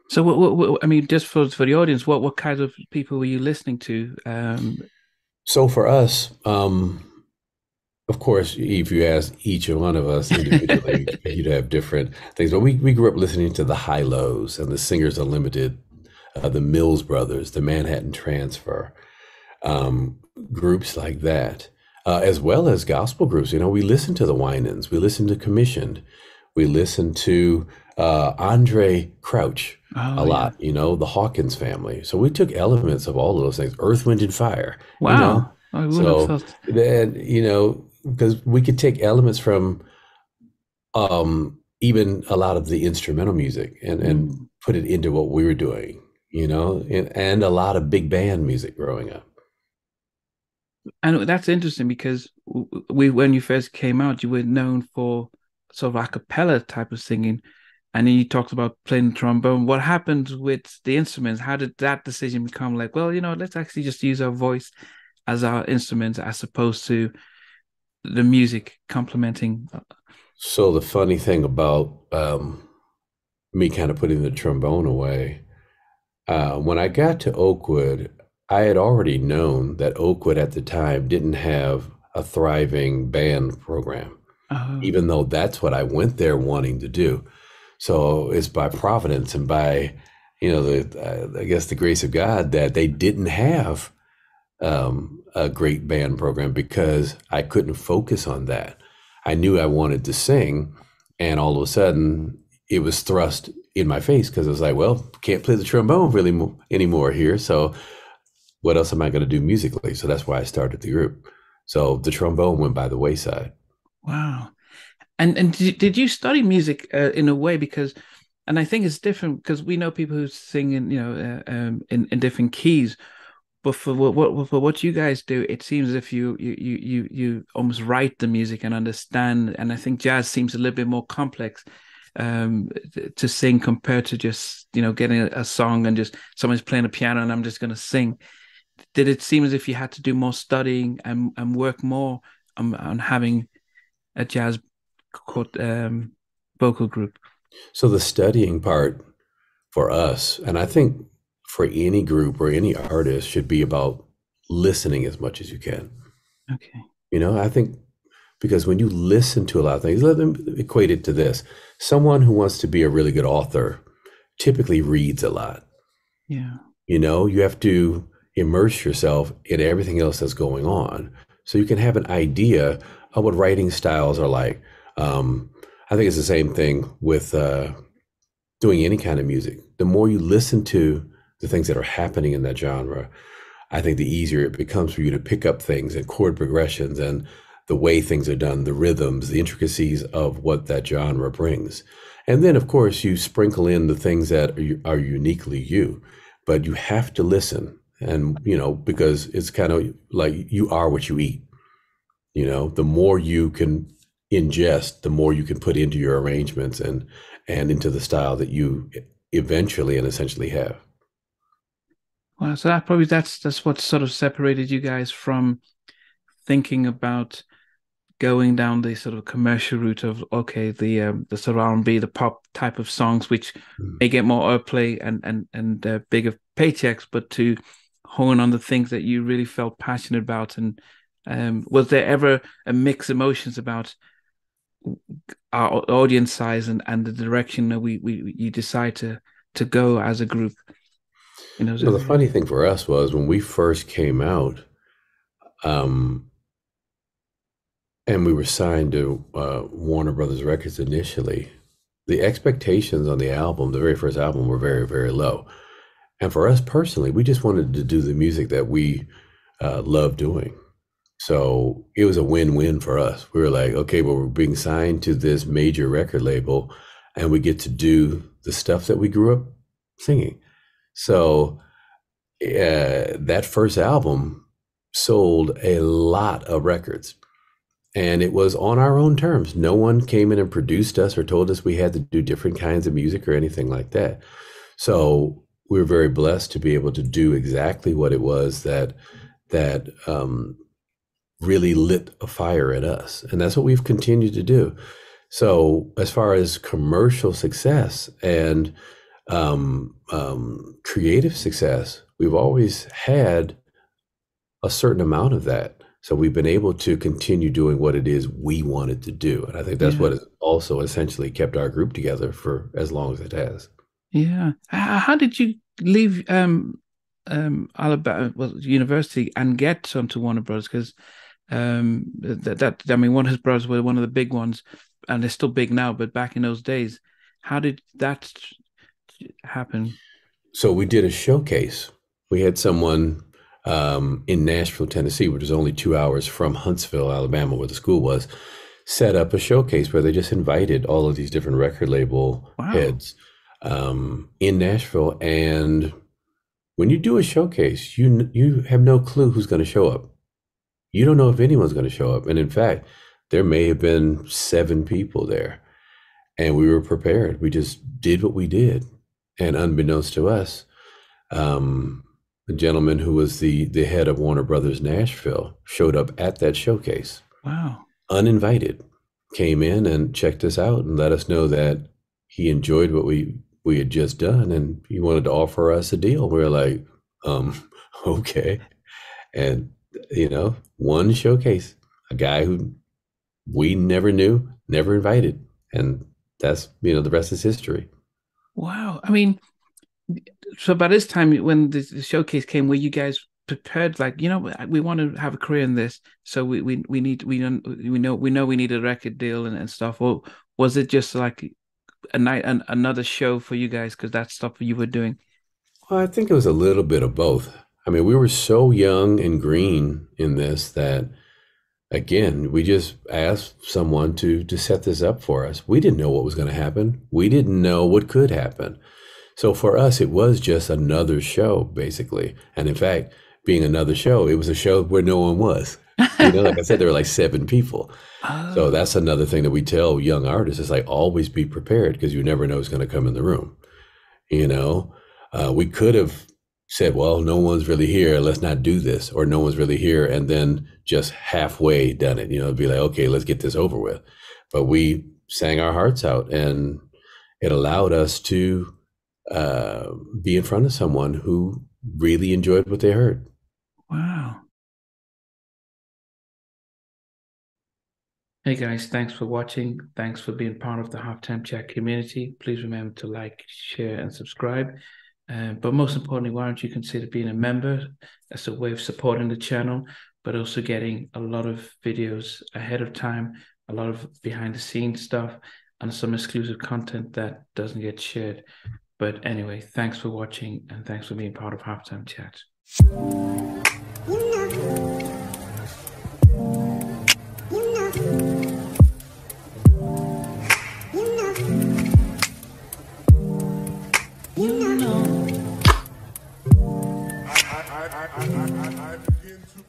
So I mean, just for the audience, what kind of people were you listening to? So for us, of course, if you ask each one of us individually, you'd have different things. But we grew up listening to the High-Lows and the Singers Unlimited, the Mills Brothers, the Manhattan Transfer, um, groups like that, as well as gospel groups. You know, we listened to the Winans, we listened to Commissioned, we listened to Andre Crouch Oh a yeah. lot. You know, the Hawkins family. So we took elements of all of those things, Earth, Wind, and Fire. You know, Wow. I would have so thought. then because we could take elements from even a lot of the instrumental music and Mm. put it into what we were doing. You know, and a lot of big band music growing up. And that's interesting because when you first came out, you were known for sort of a cappella type of singing, and then you talked about playing the trombone. What happened with the instruments? How did that decision become like, well, let's actually just use our voice as our instruments as opposed to the music complementing? So the funny thing about me kind of putting the trombone away, when I got to Oakwood, I had already known that Oakwood at the time didn't have a thriving band program, Oh, even though that's what I went there wanting to do. So it's by providence and by, I guess the grace of God that they didn't have a great band program because I couldn't focus on that. I knew I wanted to sing, and all of a sudden it was thrust in my face because I was like, well, can't play the trombone really anymore here. So what else am I going to do musically? So that's why I started the group. So the trombone went by the wayside. wow. And did you study music in a way because, and I think it's different because we know people who sing in in different keys, but for what you guys do, it seems as if you almost write the music and understand. And I think jazz seems a little bit more complex to sing compared to just getting a song and just someone's playing a piano and I'm just going to sing. Did it seem as if you had to do more studying and work more on having a jazz vocal group? So the studying part for us, and I think for any group or any artist, should be about listening as much as you can. Okay. I think because when you listen to a lot of things, let them equate it to this. Someone who wants to be a really good author typically reads a lot. Yeah. You have to immerse yourself in everything else that's going on so you can have an idea of what writing styles are like. Um, I think it's the same thing with doing any kind of music. The more you listen to the things that are happening in that genre, I think the easier it becomes for you to pick up things and chord progressions and the way things are done, the rhythms, the intricacies of what that genre brings. And then, of course, you sprinkle in the things that are uniquely you, but you have to listen. And, because it's kind of like you are what you eat. The more you can ingest, the more you can put into your arrangements and into the style that you eventually and essentially have. Well, so that's what sort of separated you guys from thinking about going down the sort of commercial route of okay, the sort of R&B, the pop type of songs, which Mm. may get more airplay and bigger paychecks, but to hone on the things that you really felt passionate about. And was there ever a mixed emotions about our audience size and the direction that we you decide to go as a group? The funny thing for us was when we first came out, um, and we were signed to Warner Brothers Records initially, the expectations on the album, the very first album, were very, very low. And for us personally, we just wanted to do the music that we love doing. So it was a win-win for us. We were like, okay, well, we're being signed to this major record label, and we get to do the stuff that we grew up singing. So that first album sold a lot of records, and it was on our own terms. No one came in and produced us or told us we had to do different kinds of music or anything like that. So we were very blessed to be able to do exactly what it was that really lit a fire at us, and that's what we've continued to do. So as far as commercial success and creative success, we've always had a certain amount of that. So we've been able to continue doing what it is we wanted to do. And I think that's what has also essentially kept our group together for as long as it has. Yeah. How did you leave Alabama, well, university, and get onto Warner Brothers? Because I mean, one of his brothers were one of the big ones, and they're still big now. But back in those days, how did that happen? So we did a showcase. We had someone in Nashville, Tennessee, which is only 2 hours from Huntsville, Alabama, where the school was, set up a showcase where they just invited all of these different record label heads in Nashville. And when you do a showcase, you have no clue who's going to show up. You don't know if anyone's going to show up. And in fact, there may have been 7 people there, and we were prepared. We just did what we did. And unbeknownst to us, the gentleman who was the head of Warner Brothers Nashville showed up at that showcase. Wow. Uninvited, came in and checked us out and let us know that he enjoyed what we had just done, and he wanted to offer us a deal. We were like, okay. And, one showcase, a guy who we never knew, never invited. And that's, the rest is history. Wow. I mean, so by this time, when the showcase came, were you guys prepared? Like, we want to have a career in this, so we know we need a record deal and stuff. Or was it just like a night and another show for you guys because that's stuff you were doing? Well, I think it was a little bit of both. I mean, we were so young and green in this that, again, we just asked someone to set this up for us. We didn't know what was going to happen. We didn't know what could happen. So for us, it was just another show, basically. And in fact, being another show, it was a show where no one was. Like I said, there were like 7 people. Oh. So that's another thing that we tell young artists is like, always be prepared because you never know who's going to come in the room. We could have said, well, no one's really here, let's not do this, or no one's really here, and then just halfway done it, be like, okay, let's get this over with. But we sang our hearts out, and it allowed us to be in front of someone who really enjoyed what they heard. Wow. Hey guys, thanks for watching. Thanks for being part of the Halftime Chat community. Please remember to like, share, and subscribe. But most importantly, why don't you consider being a member? That's a way of supporting the channel, but also getting a lot of videos ahead of time, a lot of behind the scenes stuff, and some exclusive content that doesn't get shared. But anyway, thanks for watching, and thanks for being part of Halftime Chat. I begin to